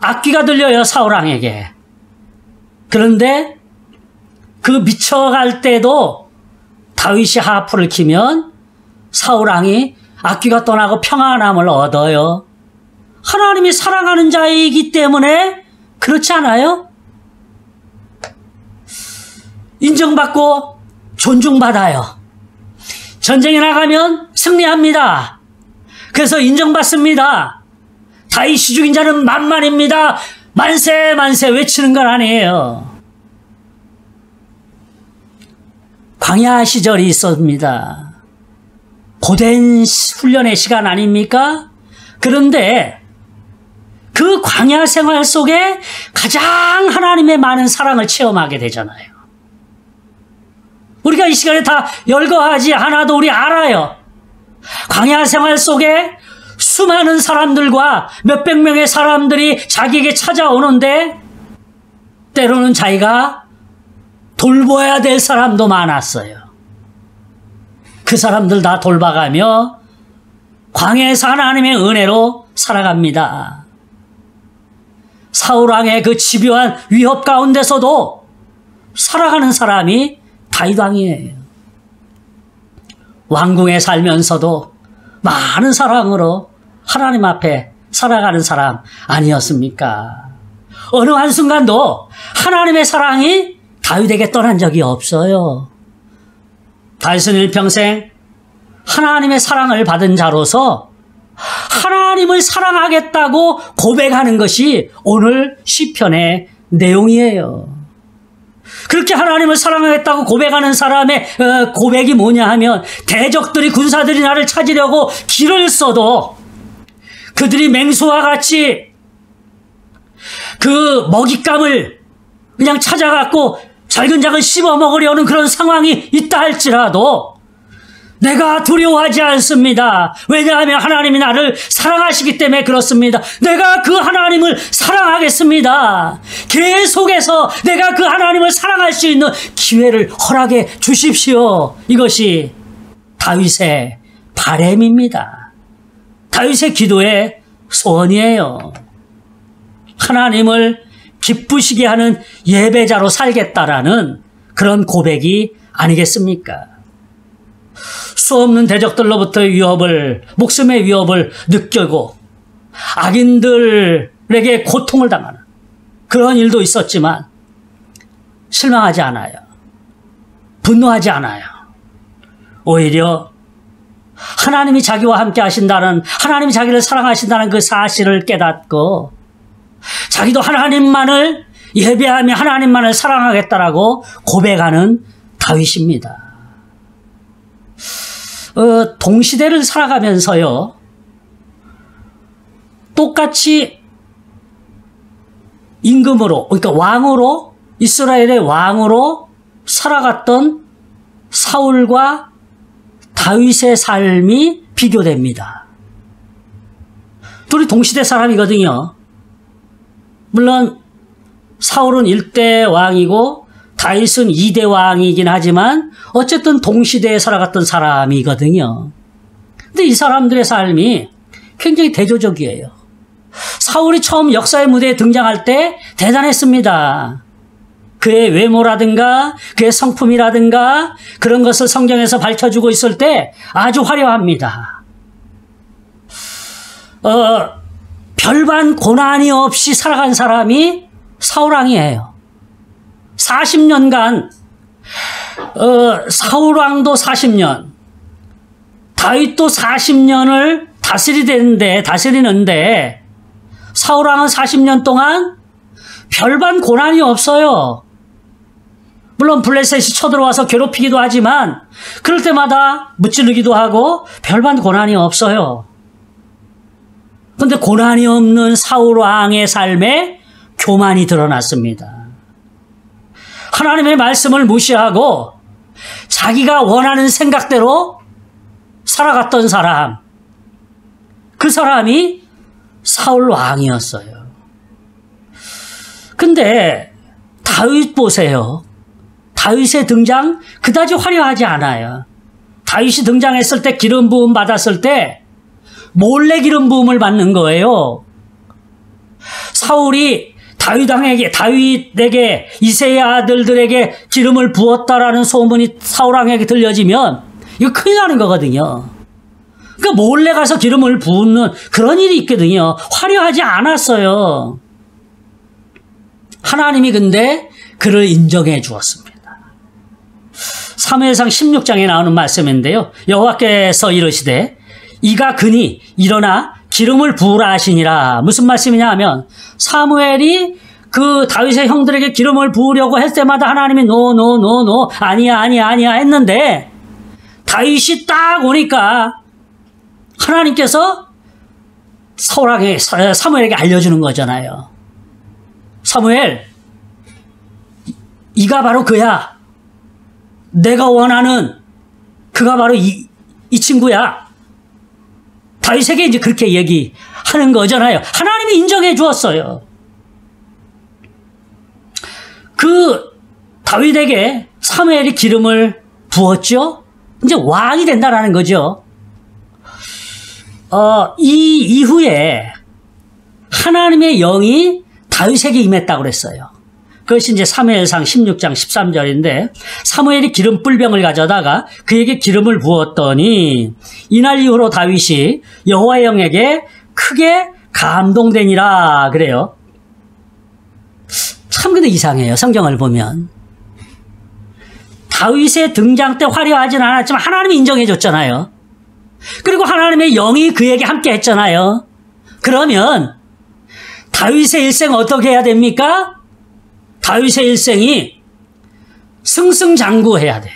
악기가 들려요, 사울왕에게. 그런데 그 미쳐갈 때도 다윗이 하프를 키면 사울왕이 악기가 떠나고 평안함을 얻어요. 하나님이 사랑하는 자이기 때문에 그렇지 않아요? 인정받고 존중받아요. 전쟁에 나가면 승리합니다. 그래서 인정받습니다. 다윗이 죽인 자는 만만입니다. 만세 만세 외치는 건 아니에요. 광야 시절이 있습니다. 고된 훈련의 시간 아닙니까? 그런데 그 광야 생활 속에 가장 하나님의 많은 사랑을 체험하게 되잖아요. 우리가 이 시간에 다 열거하지 않아도 우리 알아요. 광야 생활 속에 수많은 사람들과 몇백 명의 사람들이 자기에게 찾아오는데 때로는 자기가 돌봐야 될 사람도 많았어요. 그 사람들 다 돌봐가며 광야에서 하나님의 은혜로 살아갑니다. 사울왕의 그 집요한 위협 가운데서도 살아가는 사람이 다윗 왕이에요. 왕궁에 살면서도 많은 사랑으로 하나님 앞에 살아가는 사람 아니었습니까? 어느 한순간도 하나님의 사랑이 다윗에게 떠난 적이 없어요. 다윗은 일평생 하나님의 사랑을 받은 자로서 하나님을 사랑하겠다고 고백하는 것이 오늘 시편의 내용이에요. 그렇게 하나님을 사랑하겠다고 고백하는 사람의 고백이 뭐냐 하면 대적들이 군사들이 나를 찾으려고 길을 써도 그들이 맹수와 같이 그 먹잇감을 그냥 찾아갖고 잘근잘근 씹어먹으려는 그런 상황이 있다 할지라도 내가 두려워하지 않습니다. 왜냐하면 하나님이 나를 사랑하시기 때문에 그렇습니다. 내가 그 하나님을 사랑하겠습니다. 계속해서 내가 그 하나님을 사랑할 수 있는 기회를 허락해 주십시오. 이것이 다윗의 바람입니다. 다윗의 기도의 소원이에요. 하나님을 기쁘시게 하는 예배자로 살겠다라는 그런 고백이 아니겠습니까? 수없는 대적들로부터의 위협을, 목숨의 위협을 느끼고 악인들에게 고통을 당하는 그런 일도 있었지만 실망하지 않아요. 분노하지 않아요. 오히려 하나님이 자기와 함께 하신다는, 하나님이 자기를 사랑하신다는 그 사실을 깨닫고 자기도 하나님만을 예배하며 하나님만을 사랑하겠다라고 고백하는 다윗입니다. 동시대를 살아가면서요, 똑같이 임금으로, 그러니까 왕으로, 이스라엘의 왕으로 살아갔던 사울과 다윗의 삶이 비교됩니다. 둘이 동시대 사람이거든요. 물론 사울은 1대 왕이고 다윗은 2대 왕이긴 하지만 어쨌든 동시대에 살아갔던 사람이거든요. 근데 이 사람들의 삶이 굉장히 대조적이에요. 사울이 처음 역사의 무대에 등장할 때 대단했습니다. 그의 외모라든가 그의 성품이라든가 그런 것을 성경에서 밝혀주고 있을 때 아주 화려합니다. 별반 고난이 없이 살아간 사람이 사울왕이에요. 40년간 사울왕도 40년, 다윗도 40년을 다스리는데 사울왕은 40년 동안 별반 고난이 없어요. 물론 블레셋이 쳐들어와서 괴롭히기도 하지만 그럴 때마다 무찌르기도 하고 별반 고난이 없어요. 그런데 고난이 없는 사울왕의 삶에 교만이 드러났습니다. 하나님의 말씀을 무시하고 자기가 원하는 생각대로 살아갔던 사람, 그 사람이 사울 왕이었어요. 근데 다윗 보세요. 다윗의 등장 그다지 화려하지 않아요. 다윗이 등장했을 때 기름 부음 받았을 때 몰래 기름 부음을 받는 거예요. 사울이 다윗에게 이새의 아들들에게 기름을 부었다라는 소문이 사울왕에게 들려지면 이거 큰일 나는 거거든요. 그러니까 몰래 가서 기름을 부는 그런 일이 있거든요. 화려하지 않았어요. 하나님이 근데 그를 인정해 주었습니다. 사무엘상 16장에 나오는 말씀인데요. 여호와께서 이르시되 이가 그니 일어나 기름을 부으라 하시니라. 무슨 말씀이냐 하면 사무엘이 그 다윗의 형들에게 기름을 부으려고 했을 때마다 하나님이 노 아니야 했는데 다윗이 딱 오니까 하나님께서 사무엘에게 알려주는 거잖아요. 사무엘, 이가 바로 그야. 내가 원하는 그가 바로 이 친구야. 다윗에게 이제 그렇게 얘기하는 거잖아요. 하나님이 인정해 주었어요. 그 다윗에게 사무엘이 기름을 부었죠. 이제 왕이 된다라는 거죠. 이 이후에 하나님의 영이 다윗에게 임했다고 그랬어요. 그것이 이제 사무엘상 16장 13절인데 사무엘이 기름 뿔병을 가져다가 그에게 기름을 부었더니 이날 이후로 다윗이 여호와의 영에게 크게 감동되니라 그래요. 참 근데 이상해요. 성경을 보면. 다윗의 등장 때 화려하진 않았지만 하나님이 인정해 줬잖아요. 그리고 하나님의 영이 그에게 함께 했잖아요. 그러면 다윗의 일생 어떻게 해야 됩니까? 다윗의 일생이 승승장구해야 돼요.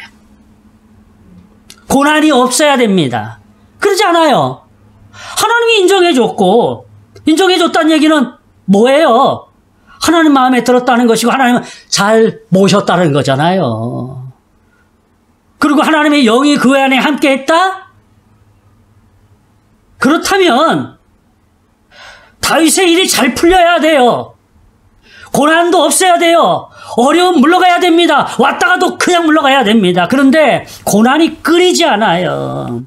고난이 없어야 됩니다. 그러지 않아요. 하나님이 인정해줬고 인정해줬다는 얘기는 뭐예요? 하나님 마음에 들었다는 것이고 하나님은 잘 모셨다는 거잖아요. 그리고 하나님의 영이 그 안에 함께했다? 그렇다면 다윗의 일이 잘 풀려야 돼요. 고난도 없어야 돼요. 어려움 물러가야 됩니다. 왔다가도 그냥 물러가야 됩니다. 그런데 고난이 끊이지 않아요.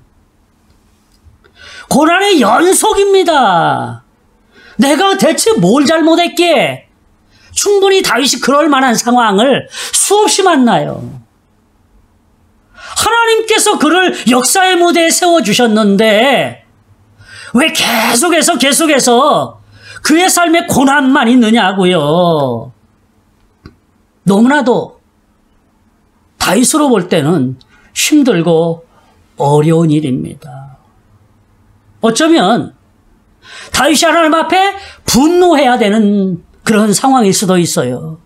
고난의 연속입니다. 내가 대체 뭘 잘못했기에 충분히 다윗이 그럴 만한 상황을 수없이 만나요. 하나님께서 그를 역사의 무대에 세워주셨는데 왜 계속해서 그의 삶에 고난만 있느냐고요. 너무나도 다윗으로 볼 때는 힘들고 어려운 일입니다. 어쩌면 다윗이 하나님 앞에 분노해야 되는 그런 상황일 수도 있어요.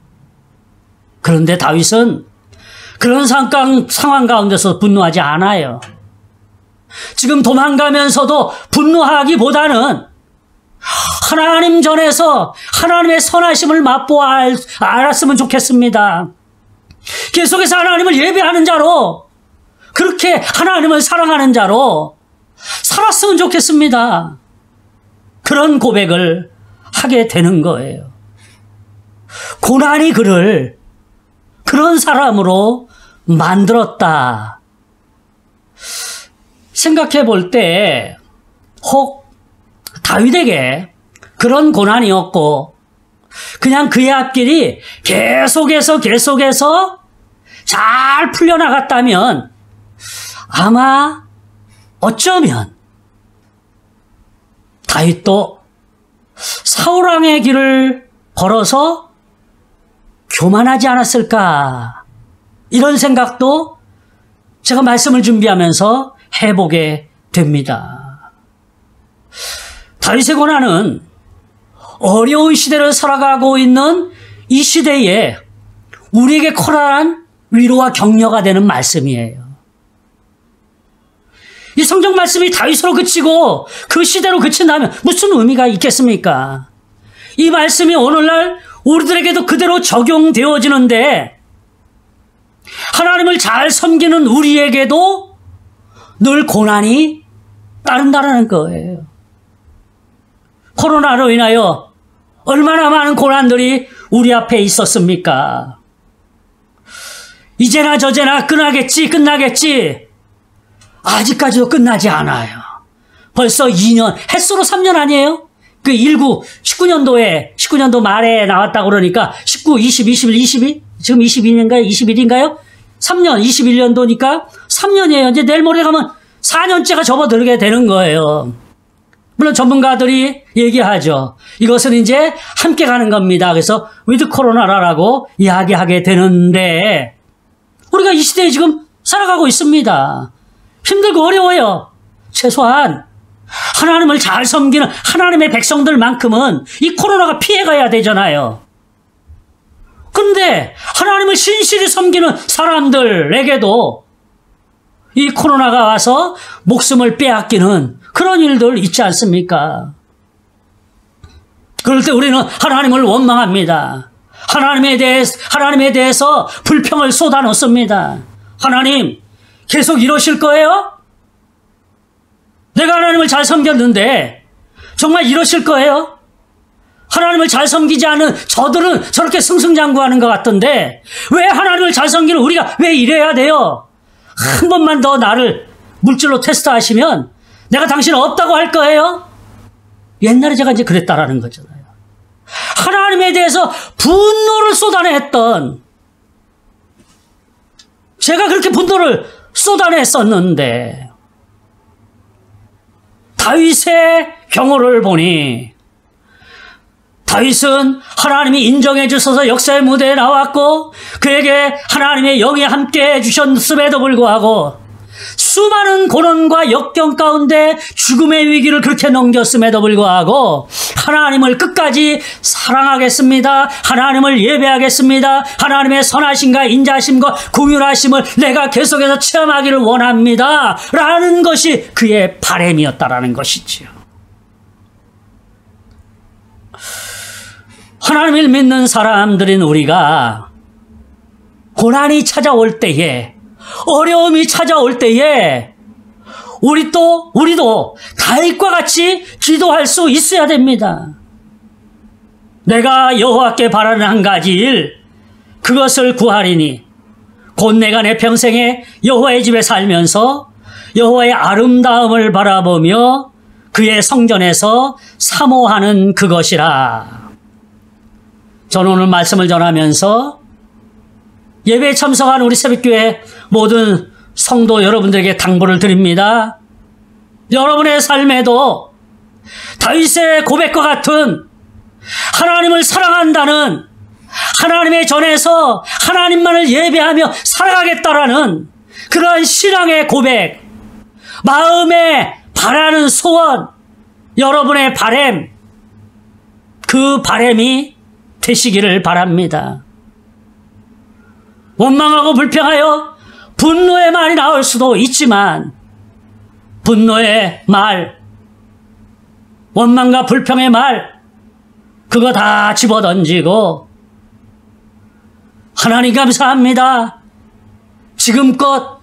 그런데 다윗은 그런 상황 가운데서 분노하지 않아요. 지금 도망가면서도 분노하기보다는 하나님 전에서 하나님의 선하심을 맛보아 알았으면 좋겠습니다. 계속해서 하나님을 예배하는 자로, 그렇게 하나님을 사랑하는 자로 살았으면 좋겠습니다. 그런 고백을 하게 되는 거예요. 고난이 그를 그런 사람으로 만들었다. 생각해 볼 때 혹 다윗에게 그런 고난이었고 그냥 그의 앞길이 계속해서 잘 풀려나갔다면 아마 어쩌면 다윗도 사울왕의 길을 걸어서 교만하지 않았을까, 이런 생각도 제가 말씀을 준비하면서 해보게 됩니다. 다윗의 고난은 어려운 시대를 살아가고 있는 이 시대에 우리에게 커다란 위로와 격려가 되는 말씀이에요. 이 성경 말씀이 다윗으로 그치고 그 시대로 그친다면 무슨 의미가 있겠습니까? 이 말씀이 오늘날 우리들에게도 그대로 적용되어지는데 하나님을 잘 섬기는 우리에게도 늘 고난이 따른다는 거예요. 코로나로 인하여 얼마나 많은 고난들이 우리 앞에 있었습니까? 이제나 저제나 끝나겠지. 아직까지도 끝나지 않아요. 벌써 2년, 햇수로 3년 아니에요? 그 19년도 말에 나왔다고 그러니까 19, 20, 21, 22? 지금 22년인가요? 21인가요? 3년, 21년도니까 3년이에요. 이제 내일 모레 가면 4년째가 접어들게 되는 거예요. 물론 전문가들이 얘기하죠. 이것은 이제 함께 가는 겁니다. 그래서 위드 코로나라고 이야기하게 되는데 우리가 이 시대에 지금 살아가고 있습니다. 힘들고 어려워요. 최소한 하나님을 잘 섬기는 하나님의 백성들만큼은 이 코로나가 피해가야 되잖아요. 근데 하나님을 신실히 섬기는 사람들에게도 이 코로나가 와서 목숨을 빼앗기는 그런 일들 있지 않습니까? 그럴 때 우리는 하나님을 원망합니다. 하나님에 대해서 불평을 쏟아놓습니다. 하나님, 계속 이러실 거예요? 내가 하나님을 잘 섬겼는데 정말 이러실 거예요? 하나님을 잘 섬기지 않은 저들은 저렇게 승승장구하는 것 같던데 왜 하나님을 잘 섬기는 우리가 왜 이래야 돼요? 한 번만 더 나를 물질로 테스트하시면 내가 당신 없다고 할 거예요? 옛날에 제가 이제 그랬다라는 거잖아요. 하나님에 대해서 분노를 쏟아냈던, 제가 그렇게 분노를 쏟아냈었는데 다윗의 경우를 보니 다윗은 하나님이 인정해 주셔서 역사의 무대에 나왔고 그에게 하나님의 영이 함께 해주셨음에도 불구하고 수많은 고난과 역경 가운데 죽음의 위기를 그렇게 넘겼음에도 불구하고 하나님을 끝까지 사랑하겠습니다. 하나님을 예배하겠습니다. 하나님의 선하심과 인자심과 긍휼하심을 내가 계속해서 체험하기를 원합니다. 라는 것이 그의 바람이었다라는 것이지요. 하나님을 믿는 사람들인 우리가 고난이 찾아올 때에, 어려움이 찾아올 때에 우리도 다윗과 같이 기도할 수 있어야 됩니다. 내가 여호와께 바라는 한 가지 일, 그것을 구하리니 곧 내가 내 평생에 여호와의 집에 살면서 여호와의 아름다움을 바라보며 그의 성전에서 사모하는 그것이라. 저는 오늘 말씀을 전하면서 예배에 참석한 우리 새벽교회 모든 성도 여러분들에게 당부를 드립니다. 여러분의 삶에도 다윗의 고백과 같은 하나님을 사랑한다는, 하나님의 전에서 하나님만을 예배하며 살아가겠다라는 그러한 신앙의 고백, 마음에 바라는 소원, 여러분의 바람, 그 바람이 되시기를 바랍니다. 원망하고 불평하여 분노의 말이 나올 수도 있지만 분노의 말, 원망과 불평의 말, 그거 다 집어던지고 하나님 감사합니다. 지금껏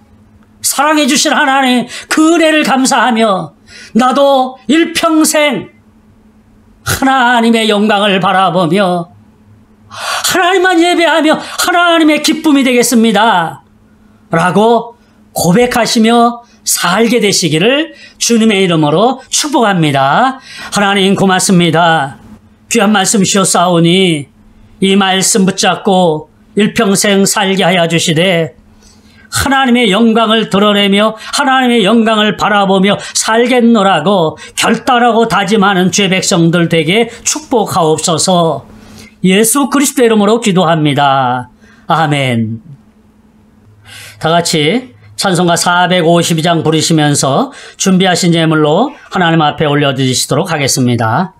사랑해 주신 하나님 그 은혜를 감사하며 나도 일평생 하나님의 영광을 바라보며 하나님만 예배하며 하나님의 기쁨이 되겠습니다. 라고 고백하시며 살게 되시기를 주님의 이름으로 축복합니다. 하나님 고맙습니다. 귀한 말씀 주셨사오니 이 말씀 붙잡고 일평생 살게 하여 주시되 하나님의 영광을 드러내며 하나님의 영광을 바라보며 살겠노라고 결단하고 다짐하는 죄 백성들 되게 축복하옵소서. 예수 그리스도의 이름으로 기도합니다. 아멘. 다 같이 찬송가 452장 부르시면서 준비하신 제물로 하나님 앞에 올려드리시도록 하겠습니다.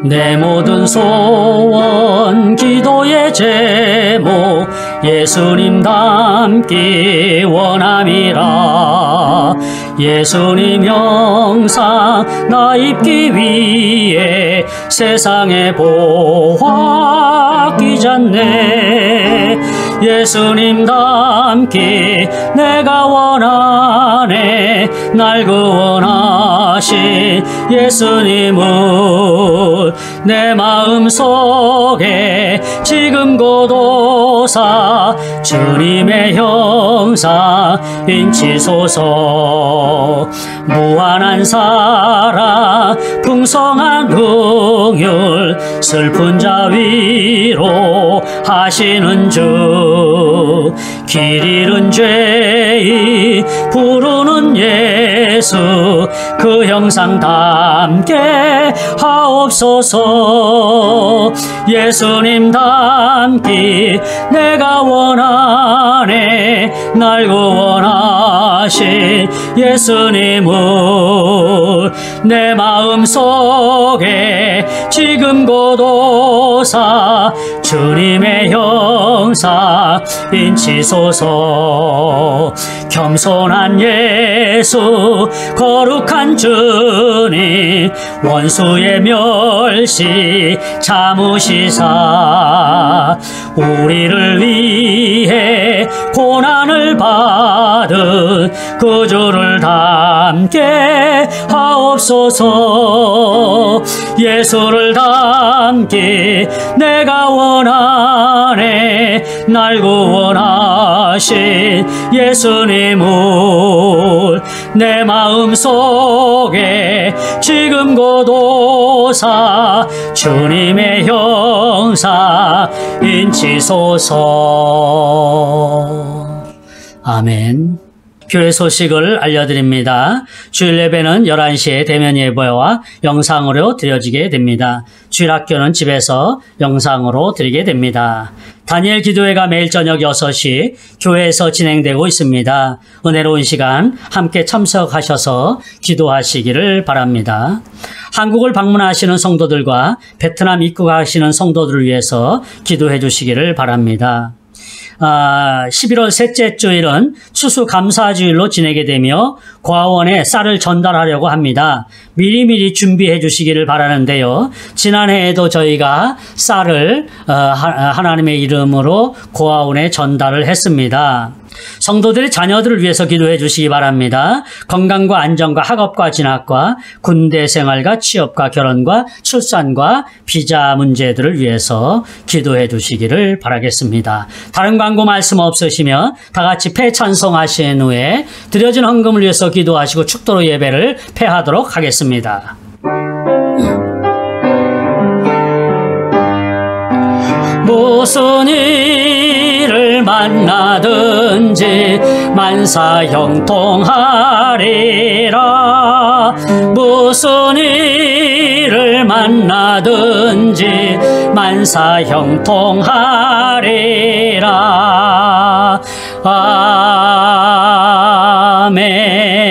내 모든 소원 기도의 제목 예수님 닮기 원함이라. 예수님 형상 나 입기 위해 세상에 보화 끼잖네. 예수님 닮기 내가 원하네. 날 구원하신 예수님을 내 마음속에 지금 고도사 주님의 형상 인치소서. 무한한 사랑 풍성한 긍휼 슬픈 자 위로 하시는 주. 길 잃은 죄인 부르는 예수 그 형상 담게 하옵소서. 예수님 닮기 내가 원하네. 날 구원하신 예수님을 내 마음속에 지금 고도사 주님의 형상 인치소서. 주옵소서. 겸손한 예수 거룩한 주님 원수의 멸시 참으시사 우리를 위해 고난을 받은 그 주를 닮게 하옵소서. 예수를 닮기 내가 원하네. 날 구원하신 예수님을 내 마음속에 지금 고도사 주님의 형상 인치소서. 아멘. 교회 소식을 알려드립니다. 주일 예배는 11시에 대면 예배와 영상으로 드려지게 됩니다. 주일 학교는 집에서 영상으로 드리게 됩니다. 다니엘 기도회가 매일 저녁 6시 교회에서 진행되고 있습니다. 은혜로운 시간 함께 참석하셔서 기도하시기를 바랍니다. 한국을 방문하시는 성도들과 베트남 입국하시는 성도들을 위해서 기도해 주시기를 바랍니다. 11월 셋째 주일은 추수감사주일로 지내게 되며 고아원에 쌀을 전달하려고 합니다. 미리미리 준비해 주시기를 바라는데요. 지난해에도 저희가 쌀을 하나님의 이름으로 고아원에 전달을 했습니다. 성도들의 자녀들을 위해서 기도해 주시기 바랍니다. 건강과 안전과 학업과 진학과 군대 생활과 취업과 결혼과 출산과 비자 문제들을 위해서 기도해 주시기를 바라겠습니다. 다른 광고 말씀 없으시면 다 같이 패찬송하신 후에 드려진 헌금을 위해서 기도하시고 축도로 예배를 패하도록 하겠습니다. 무슨 일을 만나든지 만사 형통하리라. 무슨 일을 만나든지 만사 형통하리라. 아멘.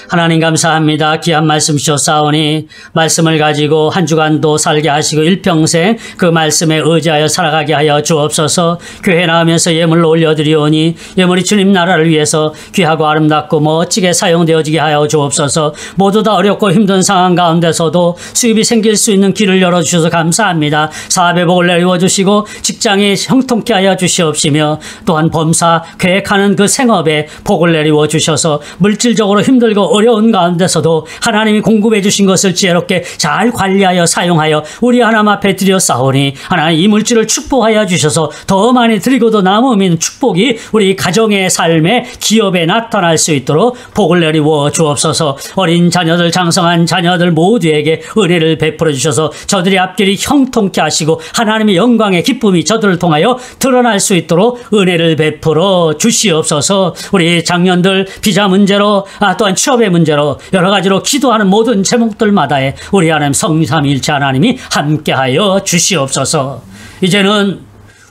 하나님 감사합니다. 귀한 말씀 주셨사오니 말씀을 가지고 한 주간도 살게 하시고 일평생 그 말씀에 의지하여 살아가게 하여 주옵소서. 교회 나오면서 예물로 올려드리오니 예물이 주님 나라를 위해서 귀하고 아름답고 멋지게 사용되어지게 하여 주옵소서. 모두 다 어렵고 힘든 상황 가운데서도 수입이 생길 수 있는 길을 열어주셔서 감사합니다. 사업의 복을 내려주시고 직장이 형통케 하여 주시옵시며 또한 범사 계획하는 그 생업에 복을 내리워 주셔서 물질적으로 힘들고 어려운 가운데서도 하나님이 공급해 주신 것을 지혜롭게 잘 관리하여 사용하여 우리 하나님 앞에 드렸사오니 하나님 이 물질을 축복하여 주셔서 더 많이 드리고도 남으면 축복이 우리 가정의 삶에 기업에 나타날 수 있도록 복을 내리워 주옵소서. 어린 자녀들 장성한 자녀들 모두에게 은혜를 베풀어 주셔서 저들의 앞길이 형통케 하시고 하나님의 영광의 기쁨이 저들을 통하여 드러날 수 있도록 은혜를 베풀어 주시옵소서. 우리 장년들 비자 문제로 또한 취업의 문제로 여러 가지로 기도하는 모든 제목들마다에 우리 하나님 성삼위일체 하나님이 함께하여 주시옵소서. 이제는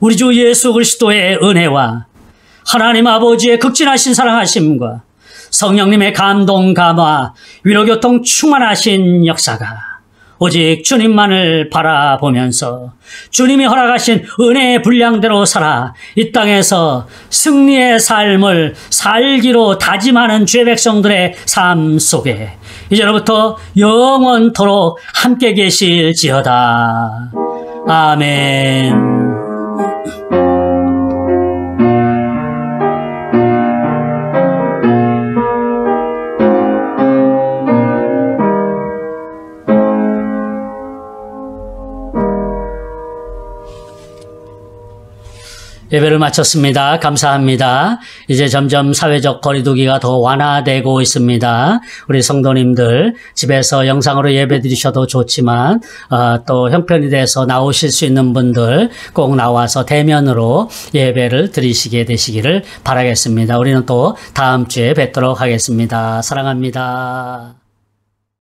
우리 주 예수 그리스도의 은혜와 하나님 아버지의 극진하신 사랑하심과 성령님의 감동 감화 위로교통 충만하신 역사가 오직 주님만을 바라보면서 주님이 허락하신 은혜의 분량대로 살아 이 땅에서 승리의 삶을 살기로 다짐하는 주의 백성들의 삶 속에 이제로부터 영원토록 함께 계실지어다. 아멘. 예배를 마쳤습니다. 감사합니다. 이제 점점 사회적 거리두기가 더 완화되고 있습니다. 우리 성도님들 집에서 영상으로 예배 드리셔도 좋지만 또 형편이 돼서 나오실 수 있는 분들 꼭 나와서 대면으로 예배를 드리시게 되시기를 바라겠습니다. 우리는 또 다음 주에 뵙도록 하겠습니다. 사랑합니다.